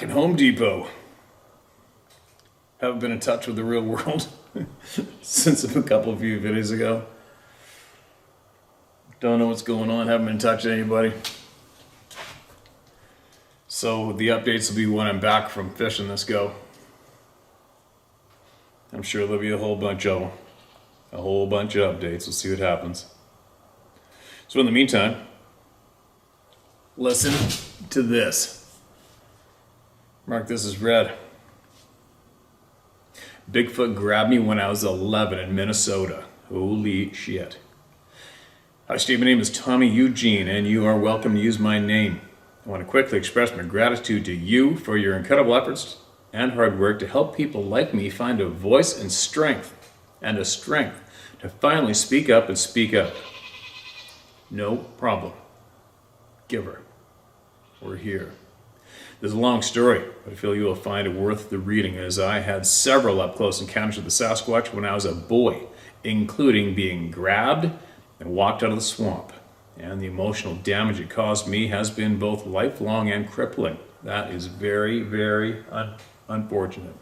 back in Home Depot. Haven't been in touch with the real world since a couple of few videos ago. Don't know what's going on, haven't been in touch with anybody. So the updates will be when I'm back from fishing this go. I'm sure there'll be a whole bunch of them. A whole bunch of updates, we'll see what happens. So in the meantime, listen to this. Mark this as read. Bigfoot grabbed me when I was 11 in Minnesota. Holy shit. Hi Steve, my name is Tommy Eugene and you are welcome to use my name. I want to quickly express my gratitude to you for your incredible efforts and hard work to help people like me find a voice and strength to finally speak up and speak up. No problem. Giver. We're here. There's a long story, but I feel you will find it worth the reading, as I had several up-close encounters with the Sasquatch when I was a boy, including being grabbed and walked out of the swamp. And the emotional damage it caused me has been both lifelong and crippling. That is very, very unfortunate.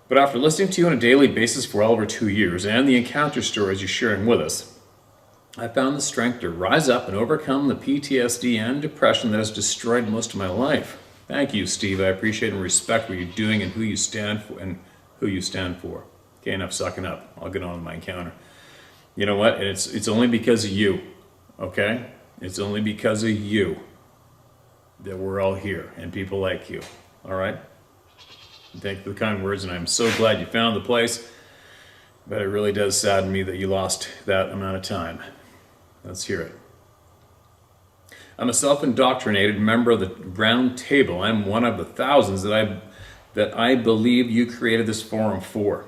But after listening to you on a daily basis for well over 2 years, and the encounter stories you're sharing with us, I found the strength to rise up and overcome the PTSD and depression that has destroyed most of my life. Thank you, Steve. I appreciate and respect what you're doing and who you stand for. Okay, enough sucking up. I'll get on with my encounter. You know what? It's only because of you. Okay? It's only because of you that we're all here and people like you. All right? Thank you for the kind words, and I'm so glad you found the place. But it really does sadden me that you lost that amount of time. Let's hear it. I'm a self-indoctrinated member of the Round Table. I'm one of the thousands that I believe you created this forum for.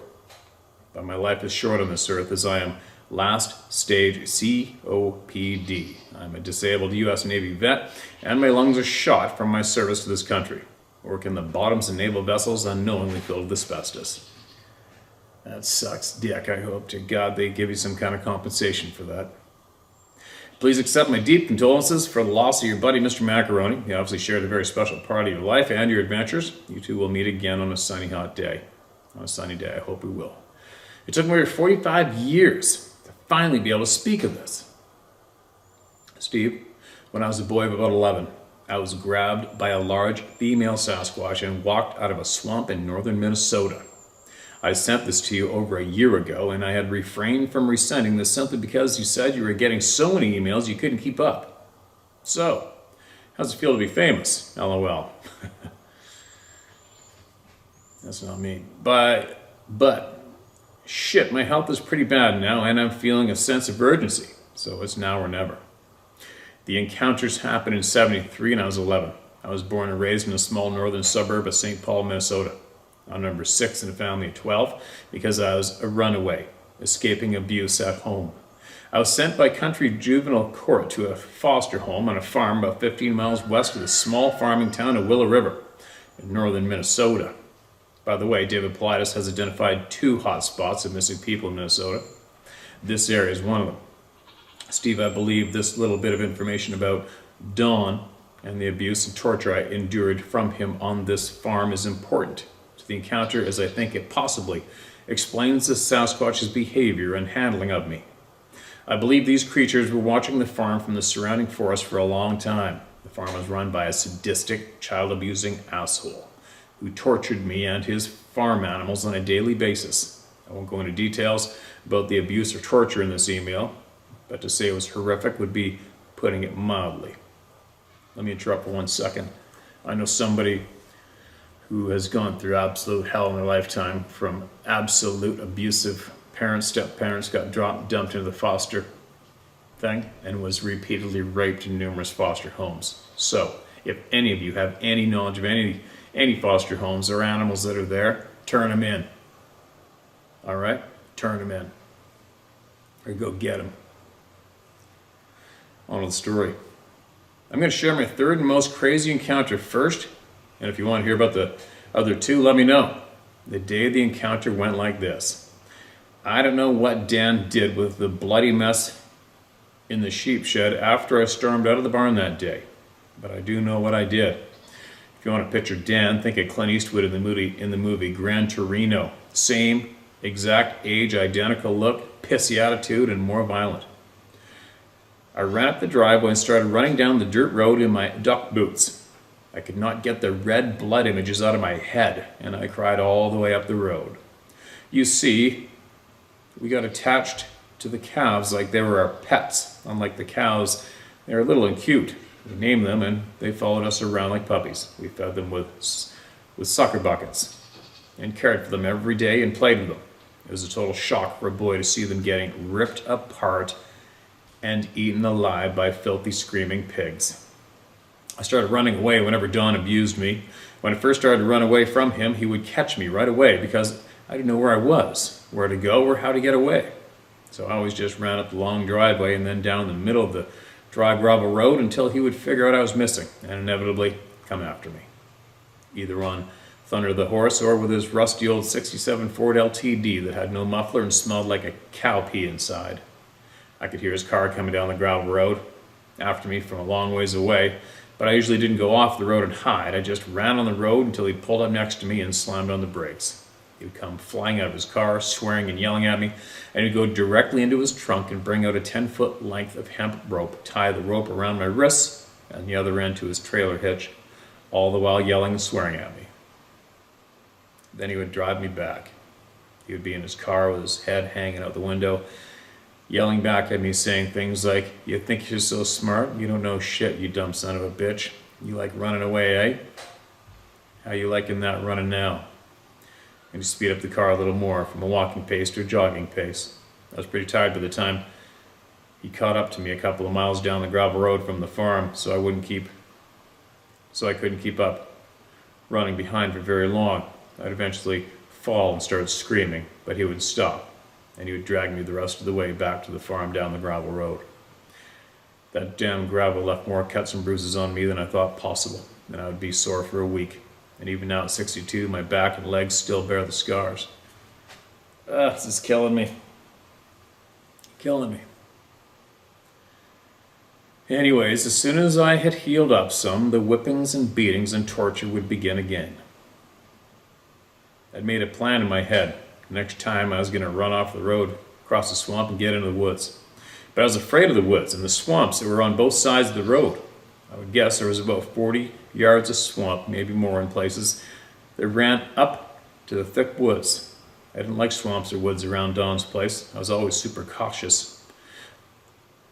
But my life is short on this earth, as I am last stage COPD. I'm a disabled U.S. Navy vet, and my lungs are shot from my service to this country. Work in the bottoms of naval vessels unknowingly filled with asbestos. That sucks dick. I hope to God they give you some kind of compensation for that. Please accept my deep condolences for the loss of your buddy, Mr. Macaroni. He obviously shared a very special part of your life and your adventures. You two will meet again on a sunny, hot day. On a sunny day, I hope we will. It took me over 45 years to finally be able to speak of this. Steve, when I was a boy of about 11, I was grabbed by a large female Sasquatch and walked out of a swamp in northern Minnesota. I sent this to you over a year ago, and I had refrained from resending this simply because you said you were getting so many emails you couldn't keep up. So, how's it feel to be famous? LOL. That's not me. But, shit, my health is pretty bad now, and I'm feeling a sense of urgency. So it's now or never. The encounters happened in '73, and I was 11. I was born and raised in a small northern suburb of St. Paul, Minnesota. I'm number 6 in a family of 12 because I was a runaway, escaping abuse at home. I was sent by country juvenile court to a foster home on a farm about 15 miles west of the small farming town of Willow River in northern Minnesota. By the way, David Politis has identified 2 hot spots of missing people in Minnesota. This area is one of them. Steve, I believe this little bit of information about Don and the abuse and torture I endured from him on this farm is important to the encounter, as I think it possibly explains the Sasquatch's behavior and handling of me. I believe these creatures were watching the farm from the surrounding forest for a long time. The farm was run by a sadistic, child-abusing asshole who tortured me and his farm animals on a daily basis. I won't go into details about the abuse or torture in this email, but to say it was horrific would be putting it mildly. Let me interrupt for 1 second. I know somebody who has gone through absolute hell in their lifetime, from absolute abusive parents, step-parents, got dumped into the foster thing, and was repeatedly raped in numerous foster homes. So, if any of you have any knowledge of any foster homes or animals that are there, turn them in. All right? Turn them in. Or go get them. On to the story. I'm going to share my third and most crazy encounter first, and if you want to hear about the other 2, let me know. The day of the encounter went like this. I don't know what Dan did with the bloody mess in the sheep shed after I stormed out of the barn that day, but I do know what I did. If If you want to picture Dan, think of Clint Eastwood in the movie Gran Torino. Same exact age, identical look, pissy attitude, and more violent. I ran up the driveway and started running down the dirt road in my duck boots. I could not get the red blood images out of my head, and I cried all the way up the road. You see, we got attached to the calves like they were our pets. Unlike the cows, they were little and cute. We named them, and they followed us around like puppies. We fed them with sucker buckets and cared for them every day and played with them. It was a total shock for a boy to see them getting ripped apart and eaten alive by filthy, screaming pigs. I started running away whenever Don abused me. When I first started to run away from him, he would catch me right away because I didn't know where I was, where to go, or how to get away. So I always just ran up the long driveway and then down the middle of the dry gravel road until he would figure out I was missing and inevitably come after me. Either on Thunder the Horse or with his rusty old 67 Ford LTD that had no muffler and smelled like a cow pee inside. I could hear his car coming down the gravel road after me from a long ways away, but I usually didn't go off the road and hide. I just ran on the road until he pulled up next to me and slammed on the brakes. He would come flying out of his car, swearing and yelling at me, and he'd go directly into his trunk and bring out a 10-foot length of hemp rope, tie the rope around my wrists and the other end to his trailer hitch, all the while yelling and swearing at me. Then he would drive me back. He would be in his car with his head hanging out the window, yelling back at me, saying things like, "You think you're so smart? You don't know shit, you dumb son of a bitch. You like running away, eh? How you liking that running now?" And he speed up the car a little more, from a walking pace to a jogging pace. I was pretty tired by the time he caught up to me a couple of miles down the gravel road from the farm, so I couldn't keep up running behind for very long. I'd eventually fall and start screaming, but he would stop, and he would drag me the rest of the way back to the farm down the gravel road. That damn gravel left more cuts and bruises on me than I thought possible, and I would be sore for a week. And even now at 62, my back and legs still bear the scars. This is killing me. Killing me. Anyways, as soon as I had healed up some, the whippings and beatings and torture would begin again. I'd made a plan in my head. Next time I was going to run off the road, cross the swamp, and get into the woods. But I was afraid of the woods and the swamps that were on both sides of the road. I would guess there was about 40 yards of swamp, maybe more in places, that ran up to the thick woods. I didn't like swamps or woods around Don's place. I was always super cautious.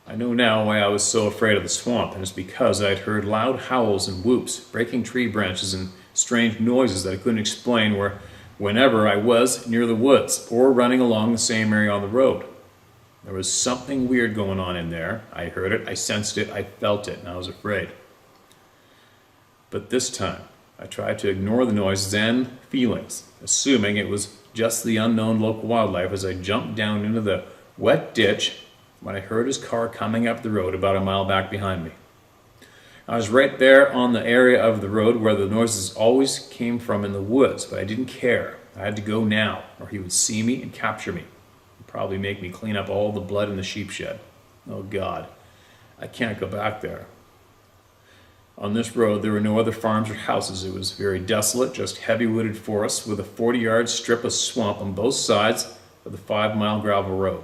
I know now why I was so afraid of the swamp, and it's because I'd heard loud howls and whoops, breaking tree branches, and strange noises that I couldn't explain whenever I was near the woods or running along the same area on the road. There was something weird going on in there. I heard it, I sensed it, I felt it, and I was afraid. But this time, I tried to ignore the noises and feelings, assuming it was just the unknown local wildlife as I jumped down into the wet ditch when I heard his car coming up the road about a mile back behind me. I was right there on the area of the road where the noises always came from in the woods, but I didn't care. I had to go now, or he would see me and capture me. Probably make me clean up all the blood in the sheep shed. Oh God, I can't go back there. On this road, there were no other farms or houses. It was very desolate, just heavy wooded forests with a 40-yard strip of swamp on both sides of the 5-mile gravel road.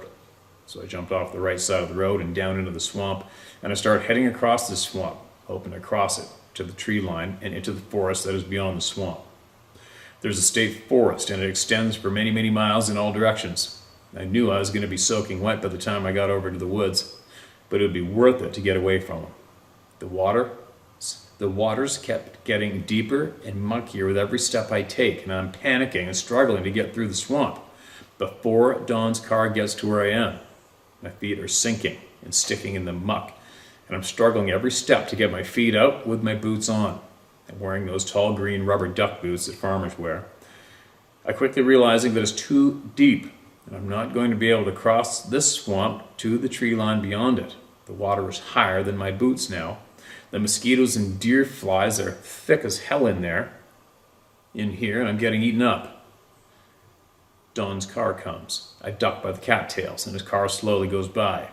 So I jumped off the right side of the road and down into the swamp, and I started heading across this swamp, hoping to cross it to the tree line and into the forest that is beyond the swamp. There's a state forest, and it extends for many, many miles in all directions. I knew I was going to be soaking wet by the time I got over to the woods, but it would be worth it to get away from them. The waters kept getting deeper and muckier with every step I take, and I'm panicking and struggling to get through the swamp before Don's car gets to where I am. My feet are sinking and sticking in the muck, and I'm struggling every step to get my feet out with my boots on. I'm wearing those tall green rubber duck boots that farmers wear. I quickly realizing that it's too deep, and I'm not going to be able to cross this swamp to the tree line beyond it. The water is higher than my boots now. The mosquitoes and deer flies are thick as hell in here, and I'm getting eaten up. Don's car comes. I duck by the cattails, and his car slowly goes by.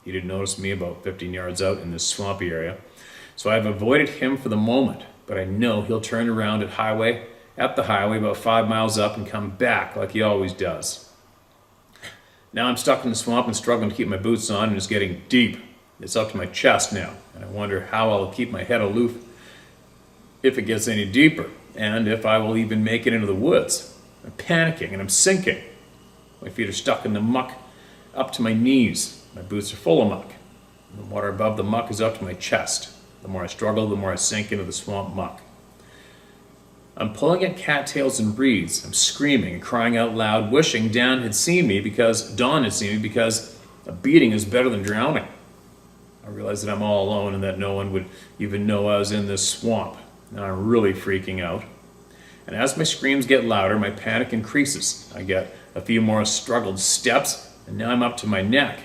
He didn't notice me about 15 yards out in this swampy area, so I've avoided him for the moment, but I know he'll turn around at the highway about 5 miles up and come back like he always does. Now I'm stuck in the swamp and struggling to keep my boots on, and it's getting deep. It's up to my chest now, and I wonder how I'll keep my head aloof if it gets any deeper, and if I will even make it into the woods. I'm panicking and I'm sinking. My feet are stuck in the muck up to my knees. My boots are full of muck. The water above the muck is up to my chest. The more I struggle, the more I sink into the swamp muck. I'm pulling at cattails and reeds. I'm screaming and crying out loud, wishing Dawn had seen me because a beating is better than drowning. I realize that I'm all alone and that no one would even know I was in this swamp. Now I'm really freaking out. And as my screams get louder, my panic increases. I get a few more struggled steps, and now I'm up to my neck.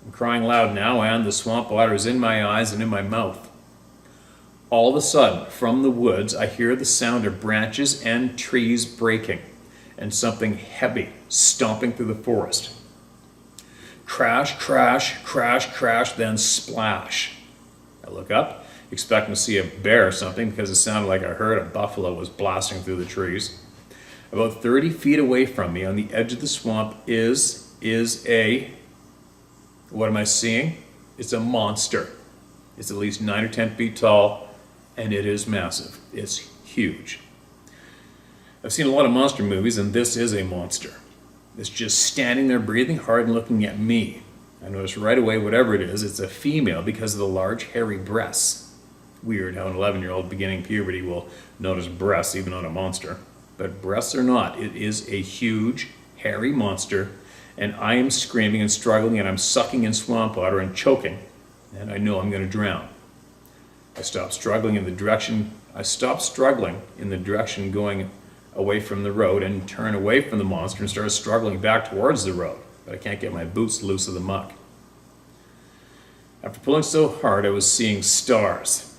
I'm crying loud now, and the swamp water is in my eyes and in my mouth. All of a sudden, from the woods, I hear the sound of branches and trees breaking, and something heavy stomping through the forest. Crash, crash, crash, crash, then splash. I look up, expecting to see a bear or something, because it sounded like I heard a buffalo was blasting through the trees. About 30 feet away from me, on the edge of the swamp, is a... What am I seeing? It's a monster. It's at least 9 or 10 feet tall, and it is massive. It's huge. I've seen a lot of monster movies, and this is a monster. It's just standing there breathing hard and looking at me. I notice right away, whatever it is, it's a female because of the large hairy breasts. Weird how an 11-year-old beginning puberty will notice breasts even on a monster. But breasts or not, it is a huge, hairy monster, and I am screaming and struggling, and I'm sucking in swamp water and choking, and I know I'm going to drown. I stop struggling in the direction going away from the road and turn away from the monster and start struggling back towards the road, but I can't get my boots loose of the muck. After pulling so hard, I was seeing stars.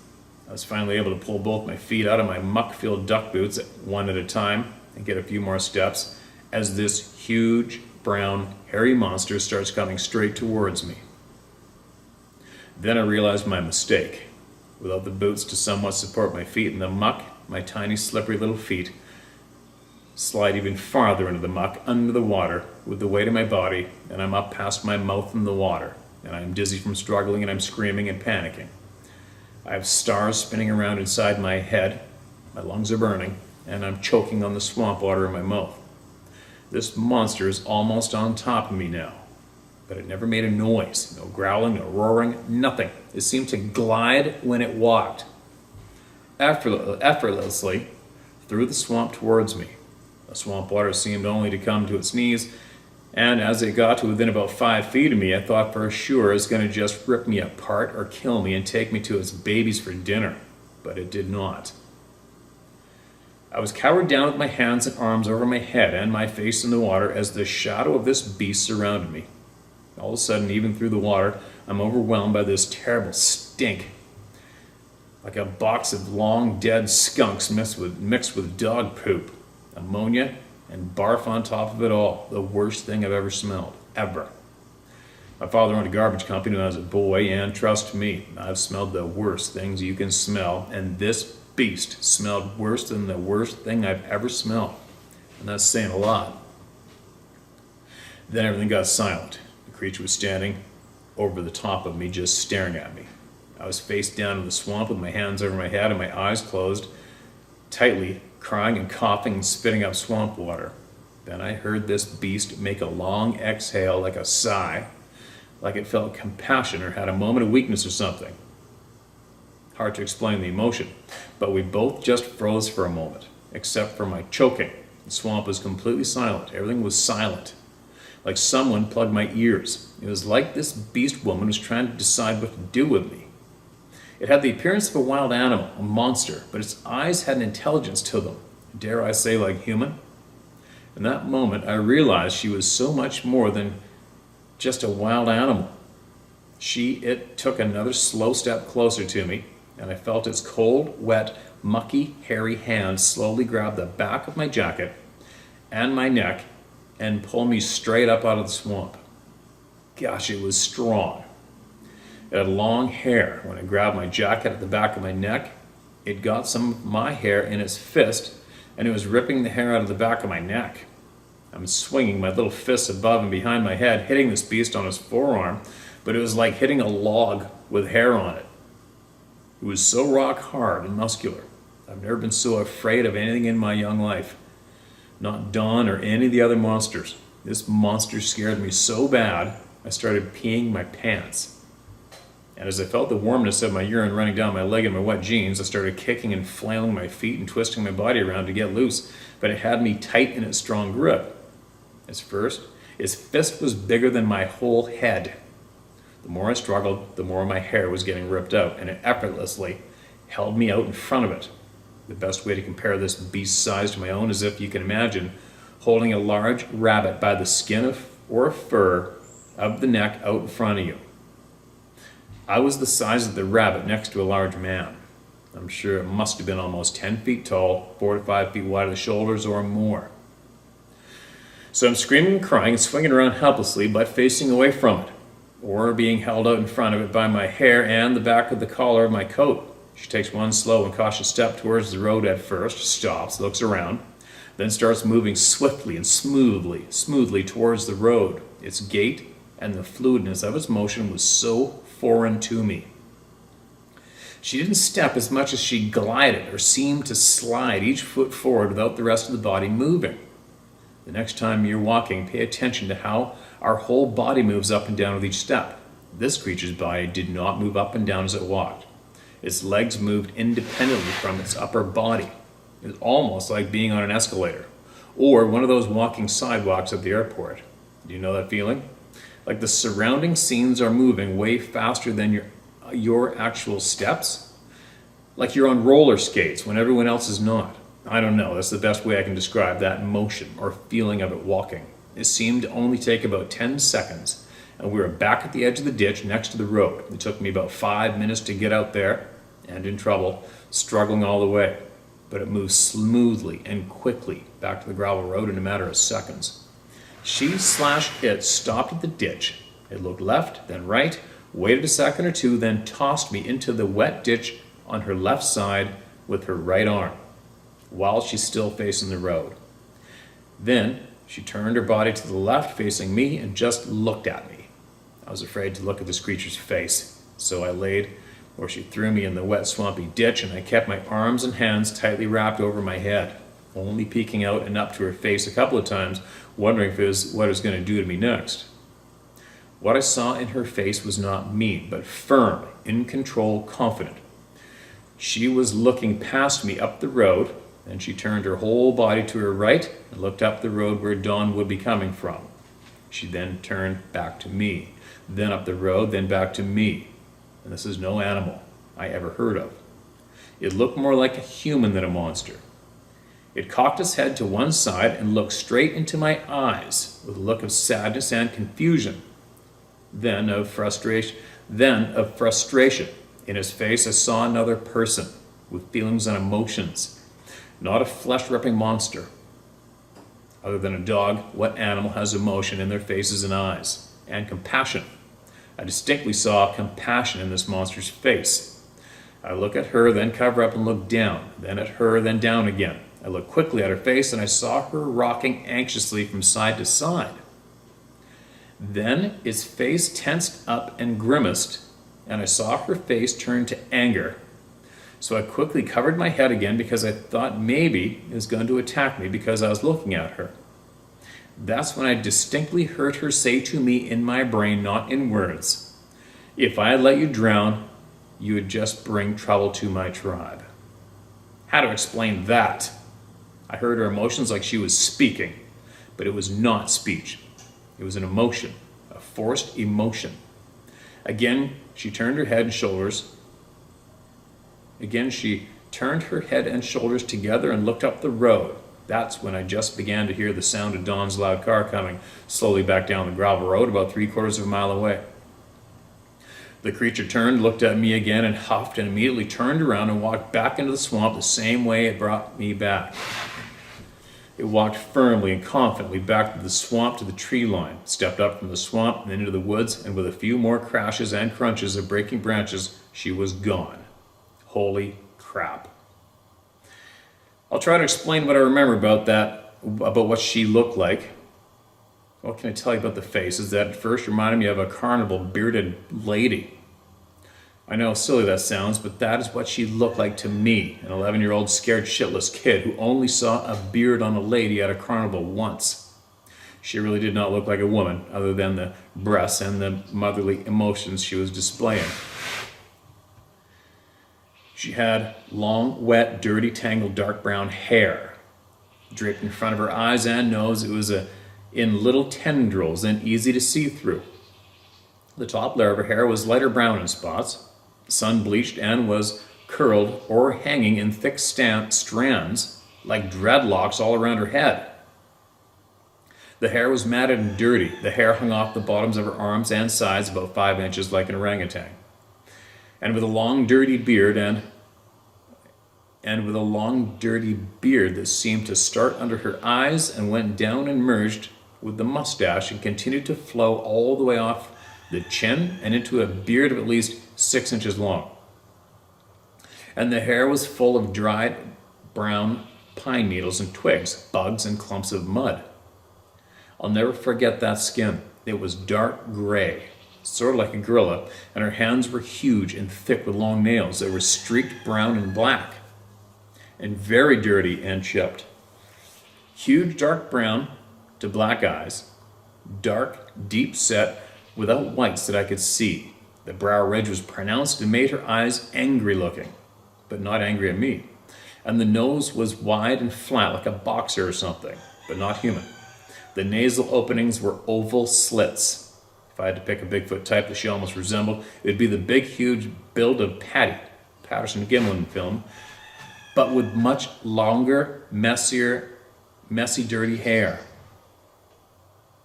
I was finally able to pull both my feet out of my muck-filled duck boots one at a time and get a few more steps as this huge, brown, hairy monster starts coming straight towards me. Then I realized my mistake. Without the boots to somewhat support my feet in the muck, my tiny, slippery little feet slide even farther into the muck under the water with the weight of my body, and I'm up past my mouth in the water, and I'm dizzy from struggling, and I'm screaming and panicking. I have stars spinning around inside my head, my lungs are burning, and I'm choking on the swamp water in my mouth. This monster is almost on top of me now, but it never made a noise, no growling, no roaring, nothing. It seemed to glide when it walked, effortlessly through the swamp towards me. The swamp water seemed only to come to its knees, and as it got to within about 5 feet of me, I thought for sure it was going to just rip me apart or kill me and take me to its babies for dinner, but it did not. I was cowered down with my hands and arms over my head and my face in the water as the shadow of this beast surrounded me. All of a sudden, even through the water, I'm overwhelmed by this terrible stink, like a box of long dead skunks mixed with dog poop, ammonia, and barf on top of it all. The worst thing I've ever smelled, ever. My father owned a garbage company when I was a boy, and trust me, I've smelled the worst things you can smell, and this beast smelled worse than the worst thing I've ever smelled. And that's saying a lot. Then everything got silent. The creature was standing over the top of me, just staring at me. I was face down in the swamp with my hands over my head and my eyes closed tightly, crying and coughing and spitting up swamp water. Then I heard this beast make a long exhale like a sigh, like it felt compassion or had a moment of weakness or something. Hard to explain the emotion, but we both just froze for a moment, except for my choking. The swamp was completely silent. Everything was silent, like someone plugged my ears. It was like this beast woman was trying to decide what to do with me. It had the appearance of a wild animal, a monster, but its eyes had an intelligence to them, dare I say like human. In that moment, I realized she was so much more than just a wild animal. It took another slow step closer to me, and I felt its cold, wet, mucky, hairy hand slowly grab the back of my jacket and my neck and pull me straight up out of the swamp. Gosh, it was strong. It had long hair. When it grabbed my jacket at the back of my neck, it got some of my hair in its fist, and it was ripping the hair out of the back of my neck. I'm swinging my little fists above and behind my head, hitting this beast on his forearm, but it was like hitting a log with hair on it. It was so rock hard and muscular. I've never been so afraid of anything in my young life. Not Don or any of the other monsters. This monster scared me so bad, I started peeing my pants. And as I felt the warmness of my urine running down my leg and my wet jeans, I started kicking and flailing my feet and twisting my body around to get loose, but it had me tight in its strong grip. Its fist was bigger than my whole head. The more I struggled, the more my hair was getting ripped out, and it effortlessly held me out in front of it. The best way to compare this beast's size to my own is if you can imagine holding a large rabbit by the skin or fur of the neck out in front of you. I was the size of the rabbit next to a large man. I'm sure it must have been almost 10 feet tall, 4 to 5 feet wide at the shoulders or more. So I'm screaming and crying and swinging around helplessly, but facing away from it, or being held out in front of it by my hair and the back of the collar of my coat. She takes one slow and cautious step towards the road at first, stops, looks around, then starts moving swiftly and smoothly towards the road. Its gait and the fluidness of its motion was so foreign to me. She didn't step as much as she glided or seemed to slide each foot forward without the rest of the body moving. The next time you're walking, pay attention to how our whole body moves up and down with each step. This creature's body did not move up and down as it walked. Its legs moved independently from its upper body. It was almost like being on an escalator or one of those walking sidewalks at the airport. Do you know that feeling? Like the surrounding scenes are moving way faster than your actual steps. Like you're on roller skates when everyone else is not. I don't know, that's the best way I can describe that motion or feeling of it walking. It seemed to only take about 10 seconds, and we were back at the edge of the ditch next to the road. It took me about 5 minutes to get out there, and in trouble, struggling all the way. But it moved smoothly and quickly back to the gravel road in a matter of seconds. She/it stopped at the ditch. It looked left, then right, waited a second or two, then tossed me into the wet ditch on her left side with her right arm, while she's still facing the road. Then she turned her body to the left facing me and just looked at me. I was afraid to look at this creature's face, so I laid where she threw me in the wet swampy ditch, and I kept my arms and hands tightly wrapped over my head, only peeking out and up to her face a couple of times, wondering what it was going to do to me next. What I saw in her face was not mean, but firm, in control, confident. She was looking past me up the road, and she turned her whole body to her right and looked up the road where Dawn would be coming from. She then turned back to me, then up the road, then back to me. And this is no animal I ever heard of. It looked more like a human than a monster. It cocked its head to one side and looked straight into my eyes with a look of sadness and confusion, then of frustration. In his face I saw another person with feelings and emotions, not a flesh-ripping monster. Other than a dog, what animal has emotion in their faces and eyes? And compassion. I distinctly saw compassion in this monster's face. I look at her, then cover up and look down, then at her, then down again. I looked quickly at her face, and I saw her rocking anxiously from side to side. Then its face tensed up and grimaced, and I saw her face turn to anger. So I quickly covered my head again because I thought maybe it was going to attack me because I was looking at her. That's when I distinctly heard her say to me in my brain, not in words, "If I had let you drown, you would just bring trouble to my tribe." How to explain that? I heard her emotions like she was speaking, but it was not speech. It was an emotion, a forced emotion. Again, she turned her head and shoulders. She turned her head and shoulders together and looked up the road. That's when I just began to hear the sound of Dawn's loud car coming slowly back down the gravel road about 3/4 of a mile away. The creature turned, looked at me again, and huffed, and immediately turned around and walked back into the swamp the same way it brought me back. It walked firmly and confidently back to the swamp to the tree line, stepped up from the swamp and into the woods, and with a few more crashes and crunches of breaking branches, she was gone. Holy crap. I'll try to explain what I remember about what she looked like. What can I tell you about the face? Is that at first reminded me of a carnival bearded lady. I know how silly that sounds, but that is what she looked like to me, an 11-year-old scared shitless kid who only saw a beard on a lady at a carnival once. She really did not look like a woman, other than the breasts and the motherly emotions she was displaying. She had long, wet, dirty, tangled, dark brown hair draped in front of her eyes and nose. It was in little tendrils and easy to see through. The top layer of her hair was lighter brown in spots, sun-bleached, and was curled or hanging in thick strands like dreadlocks all around her head. The hair was matted and dirty. The hair hung off the bottoms of her arms and sides about 5 inches like an orangutan. And with a long, dirty beard and with a long, dirty beard that seemed to start under her eyes and went down and merged with the mustache and continued to flow all the way off the chin and into a beard of at least 6 inches long. And the hair was full of dried brown pine needles and twigs, bugs and clumps of mud. I'll never forget that skin. It was dark gray, sort of like a gorilla, and her hands were huge and thick with long nails that were streaked brown and black, and very dirty and chipped. Huge dark brown to black eyes, dark, deep set, without whites that I could see. The brow ridge was pronounced and made her eyes angry looking, but not angry at me. And the nose was wide and flat like a boxer or something, but not human. The nasal openings were oval slits. If I had to pick a Bigfoot type that she almost resembled, it would be the big, huge build of Patty, Patterson Gimlin film, but with much longer, messy, dirty hair.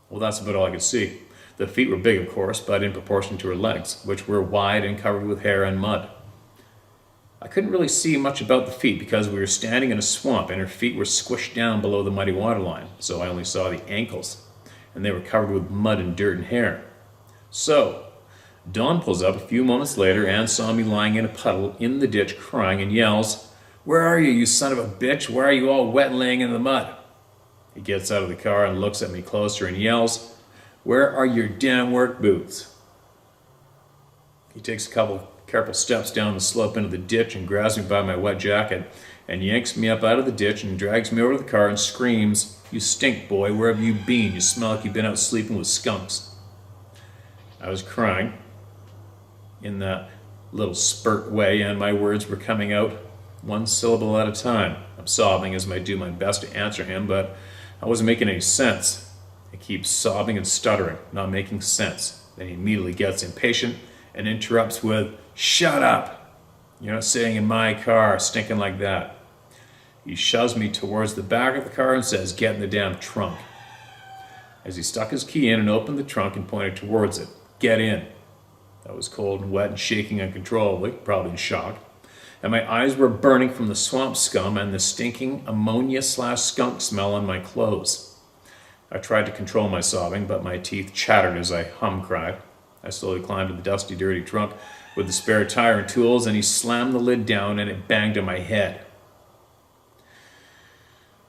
Well, that's about all I could see. The feet were big, of course, but in proportion to her legs, which were wide and covered with hair and mud. I couldn't really see much about the feet because we were standing in a swamp and her feet were squished down below the muddy waterline, so I only saw the ankles, and they were covered with mud and dirt and hair. So, Dawn pulls up a few moments later and saw me lying in a puddle in the ditch crying and yells, "Where are you, you son of a bitch? Why are you all wet and laying in the mud?" He gets out of the car and looks at me closer and yells, "Where are your damn work boots?" He takes a couple careful steps down the slope into the ditch and grabs me by my wet jacket and yanks me up out of the ditch and drags me over to the car and screams, "You stink, boy, where have you been? You smell like you've been out sleeping with skunks." I was crying in that little spurt way, and my words were coming out one syllable at a time. I'm sobbing as I do my best to answer him, but I wasn't making any sense. I keep sobbing and stuttering, not making sense. Then he immediately gets impatient and interrupts with, "Shut up! You're not sitting in my car stinking like that." He shoves me towards the back of the car and says, "Get in the damn trunk." As he stuck his key in and opened the trunk and pointed towards it, "Get in." I was cold and wet and shaking uncontrollably, probably in shock. And my eyes were burning from the swamp scum and the stinking ammonia/skunk smell on my clothes. I tried to control my sobbing, but my teeth chattered as I cried. I slowly climbed to the dusty, dirty trunk with the spare tire and tools, and he slammed the lid down and it banged on my head.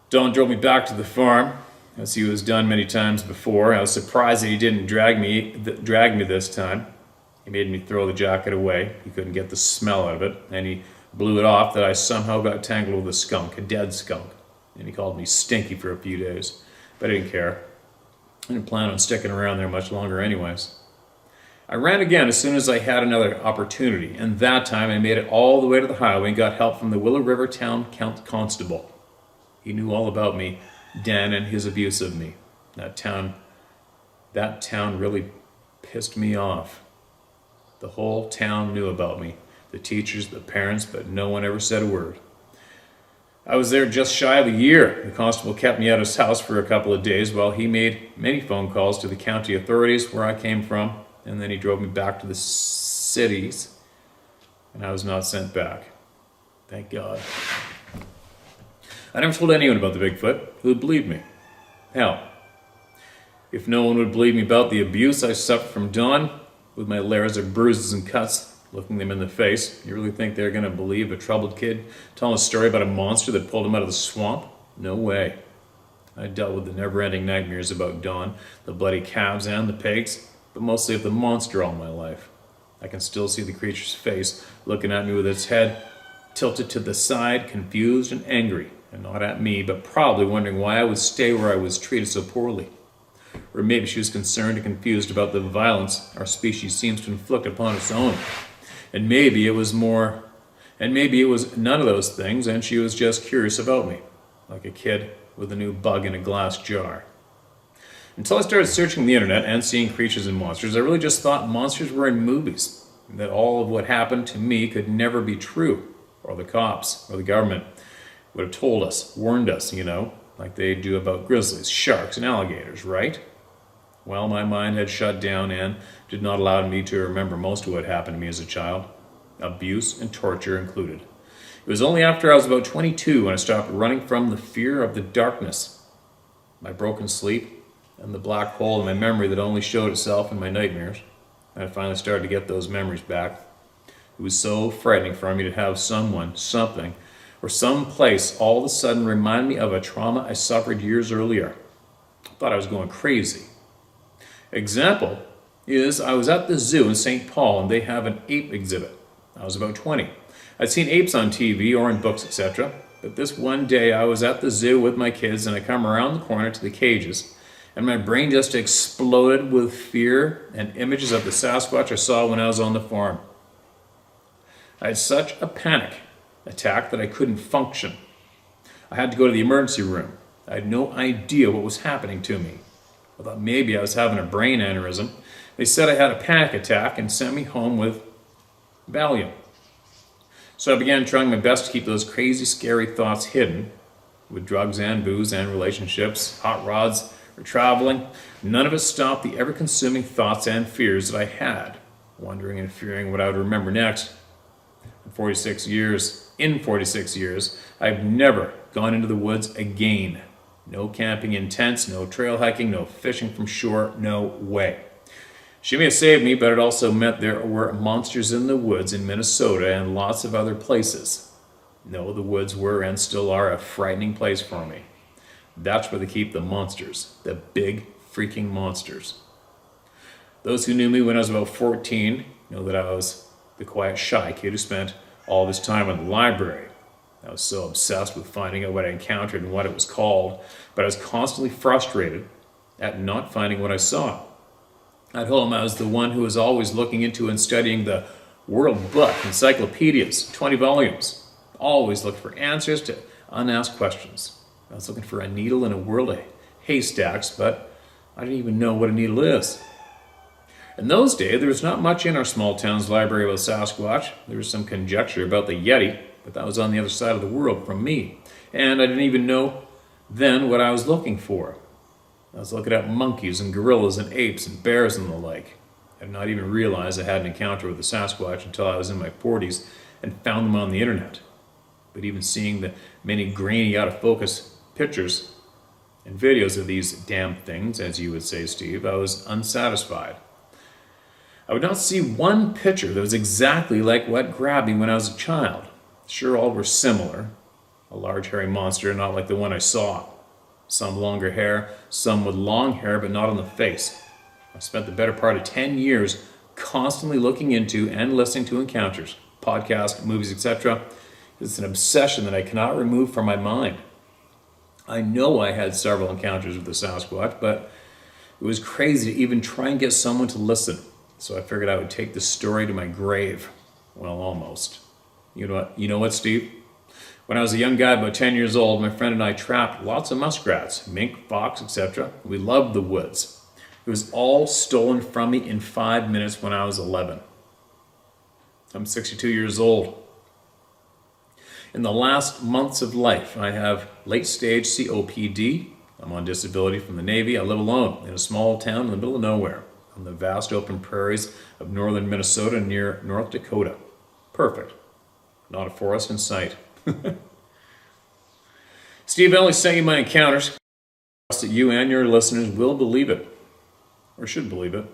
Don drove me back to the farm, as he was done many times before. I was surprised that he didn't drag me this time. He made me throw the jacket away. He couldn't get the smell out of it, and he blew it off that I somehow got tangled with a skunk, a dead skunk. And he called me stinky for a few days, but I didn't care. I didn't plan on sticking around there much longer anyways. I ran again as soon as I had another opportunity, and that time I made it all the way to the highway and got help from the Willow River Town Constable. He knew all about me, Dan, and his abuse of me. That town really pissed me off. The whole town knew about me, the teachers, the parents, but no one ever said a word. I was there just shy of a year. The constable kept me at his house for a couple of days while he made many phone calls to the county authorities where I came from, and then he drove me back to the cities, and I was not sent back. Thank God. I never told anyone about the Bigfoot who would believe me. Hell, if no one would believe me about the abuse I suffered from Dawn, with my layers of bruises and cuts, looking them in the face. You really think they're going to believe a troubled kid telling a story about a monster that pulled him out of the swamp? No way. I dealt with the never-ending nightmares about Dawn, the bloody calves and the pigs, but mostly of the monster all my life. I can still see the creature's face looking at me with its head tilted to the side, confused and angry, and not at me, but probably wondering why I would stay where I was treated so poorly. Or maybe she was concerned and confused about the violence our species seems to inflict upon its own. And maybe it was none of those things, and she was just curious about me, like a kid with a new bug in a glass jar. Until I started searching the internet and seeing creatures and monsters, I really just thought monsters were in movies, and that all of what happened to me could never be true, or the cops, or the government would have told us, warned us, like they do about grizzlies, sharks, and alligators, right? Well, my mind had shut down and did not allow me to remember most of what happened to me as a child, abuse and torture included. It was only after I was about 22 when I stopped running from the fear of the darkness, my broken sleep, and the black hole in my memory that only showed itself in my nightmares. And I finally started to get those memories back. It was so frightening for me to have someone, something, or some place all of a sudden remind me of a trauma I suffered years earlier. I thought I was going crazy. Example is I was at the zoo in St. Paul and they have an ape exhibit. I was about 20. I'd seen apes on TV or in books, etc. But this one day I was at the zoo with my kids and I come around the corner to the cages and my brain just exploded with fear and images of the Sasquatch I saw when I was on the farm. I had such a panic attack that I couldn't function. I had to go to the emergency room. I had no idea what was happening to me. I thought maybe I was having a brain aneurysm. They said I had a panic attack and sent me home with Valium. So I began trying my best to keep those crazy, scary thoughts hidden with drugs and booze and relationships, hot rods, or traveling. None of it stopped the ever-consuming thoughts and fears that I had, wondering and fearing what I would remember next. In 46 years, I've never gone into the woods again. No camping in tents, no trail hiking, no fishing from shore, no way. She may have saved me, but it also meant there were monsters in the woods in Minnesota and lots of other places. No, the woods were and still are a frightening place for me. That's where they keep the monsters, the big freaking monsters. Those who knew me when I was about 14 know that I was the quiet, shy kid who spent all this time in the library. I was so obsessed with finding out what I encountered and what it was called, but I was constantly frustrated at not finding what I saw. At home, I was the one who was always looking into and studying the World Book, encyclopedias, 20 volumes. Always looked for answers to unasked questions. I was looking for a needle in a world of haystacks, but I didn't even know what a needle is. In those days, there was not much in our small town's library about Sasquatch. There was some conjecture about the Yeti, but that was on the other side of the world from me. And I didn't even know then what I was looking for. I was looking at monkeys and gorillas and apes and bears and the like. I did not even realize I had an encounter with the Sasquatch until I was in my 40s and found them on the internet. But even seeing the many grainy, out-of-focus pictures and videos of these damn things, as you would say, Steve, I was unsatisfied. I would not see one picture that was exactly like what grabbed me when I was a child. Sure, all were similar. A large hairy monster, not like the one I saw. Some longer hair, some with long hair, but not on the face. I spent the better part of 10 years constantly looking into and listening to encounters, podcasts, movies, etc. It's an obsession that I cannot remove from my mind. I know I had several encounters with the Sasquatch, but it was crazy to even try and get someone to listen. So I figured I would take the story to my grave. Well, almost. You know what, Steve? When I was a young guy, about 10 years old, my friend and I trapped lots of muskrats, mink, fox, etc. We loved the woods. It was all stolen from me in 5 minutes when I was 11. I'm 62 years old. In the last months of life, I have late-stage COPD. I'm on disability from the Navy. I live alone in a small town in the middle of nowhere on the vast open prairies of northern Minnesota near North Dakota. Perfect. Not a forest in sight. Steve, I only sent you my encounters. I trust that you and your listeners will believe it, or should believe it.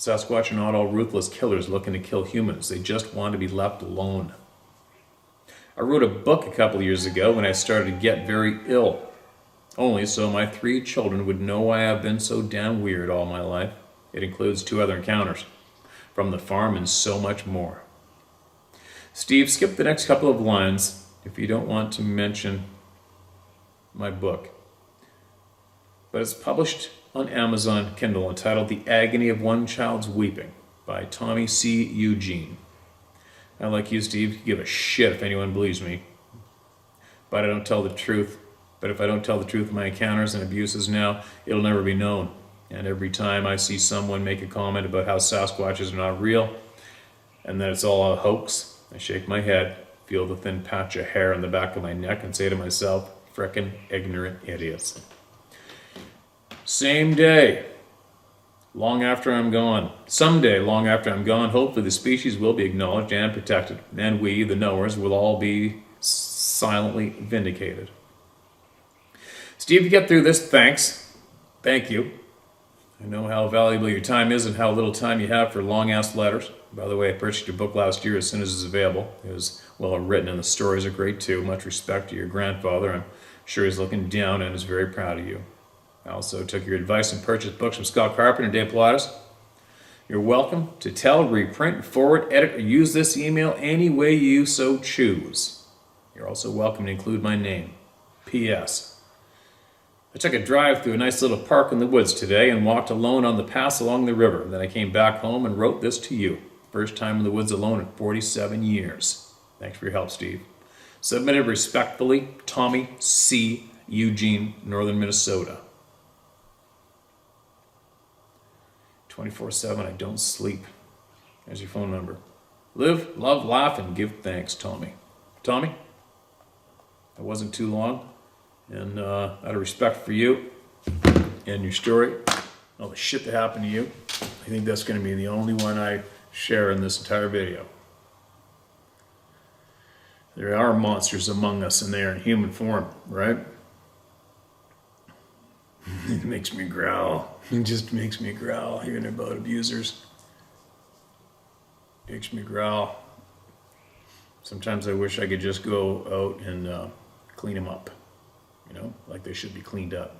Sasquatch are not all ruthless killers looking to kill humans. They just want to be left alone. I wrote a book a couple of years ago when I started to get very ill. Only so my 3 children would know why I've been so damn weird all my life. It includes 2 other encounters from the farm and so much more. Steve, skip the next couple of lines if you don't want to mention my book. But it's published on Amazon Kindle entitled The Agony of One Child's Weeping by Tommy C. Eugene. I, like you, Steve, give a shit if anyone believes me. But I don't tell the truth. But if I don't tell the truth of my encounters and abuses now, it'll never be known. And every time I see someone make a comment about how Sasquatches are not real and that it's all a hoax, I shake my head, feel the thin patch of hair on the back of my neck, and say to myself, frickin' ignorant idiots. Same day, long after I'm gone. Someday, long after I'm gone, hopefully the species will be acknowledged and protected, and we, the knowers, will all be silently vindicated. Steve, to get through this, thanks. Thank you. I know how valuable your time is and how little time you have for long-ass letters. By the way, I purchased your book last year as soon as it's available. It was well written and the stories are great too. Much respect to your grandfather. I'm sure he's looking down and is very proud of you. I also took your advice and purchased books from Scott Carpenter and Dave Pilatus. You're welcome to tell, reprint, forward, edit, or use this email any way you so choose. You're also welcome to include my name. P.S. I took a drive through a nice little park in the woods today and walked alone on the paths along the river. Then I came back home and wrote this to you. First time in the woods alone in 47 years. Thanks for your help, Steve. Submitted respectfully, Tommy C. Eugene, Northern Minnesota. 24/7, I don't sleep. There's your phone number. Live, love, laugh, and give thanks, Tommy. Tommy, that wasn't too long. And out of respect for you and your story, all the shit that happened to you, I think that's going to be the only one I share in this entire video. There are monsters among us and they are in human form, right? It makes me growl. It just makes me growl hearing about abusers. It makes me growl. Sometimes I wish I could just go out and clean them up. You know, like they should be cleaned up.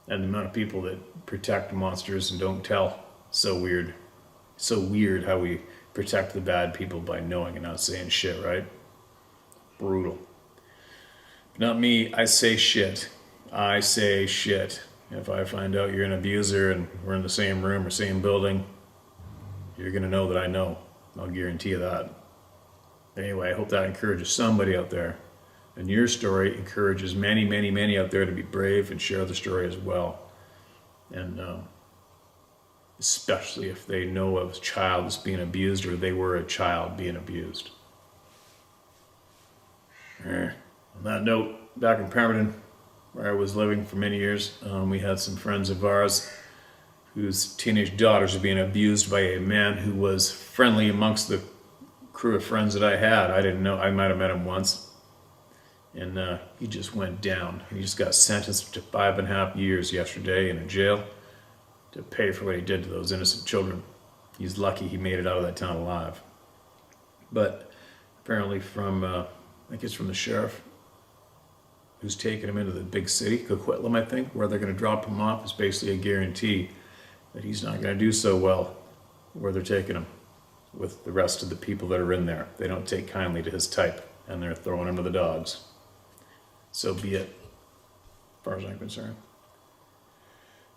And the amount of people that protect monsters and don't tell, so weird. So weird how we protect the bad people by knowing and not saying shit, right? Brutal. Not me, I say shit. I say shit. If I find out you're an abuser and we're in the same room or same building, you're going to know that I know. I'll guarantee you that. Anyway, I hope that encourages somebody out there. And your story encourages many, many, many out there to be brave and share the story as well. And especially if they know of a child that's being abused or they were a child being abused. On that note, back in Pemberton, where I was living for many years, we had some friends of ours whose teenage daughters were being abused by a man who was friendly amongst the crew of friends that I had. I didn't know, I might have met him once. And he just went down. He just got sentenced to 5.5 years yesterday in a jail to pay for what he did to those innocent children. He's lucky he made it out of that town alive. But apparently from, I think it's from the sheriff, who's taking him into the big city, Coquitlam, I think, where they're going to drop him off. Is basically a guarantee that he's not going to do so well where they're taking him with the rest of the people that are in there. They don't take kindly to his type, and they're throwing him to the dogs. So be it, as far as I'm concerned.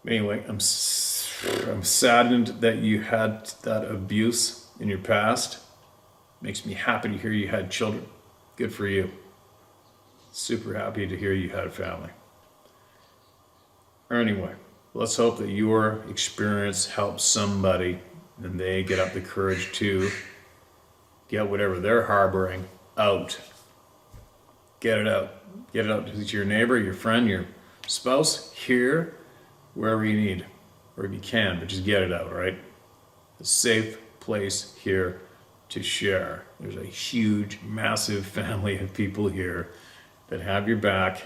Anyway, I'm saddened that you had that abuse in your past. Makes me happy to hear you had children. Good for you. Super happy to hear you had a family. Anyway, let's hope that your experience helps somebody and they get up the courage to get whatever they're harboring out. Get it out. Get it out to your neighbor, your friend, your spouse, here, wherever you need, wherever you can, but just get it out, right? A safe place here to share. There's a huge, massive family of people here that have your back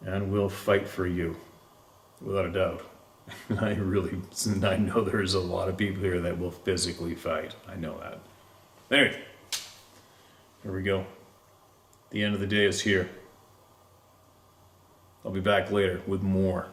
and will fight for you, without a doubt. I know there's a lot of people here that will physically fight. I know that. Anyway, here we go. The end of the day is here. I'll be back later with more.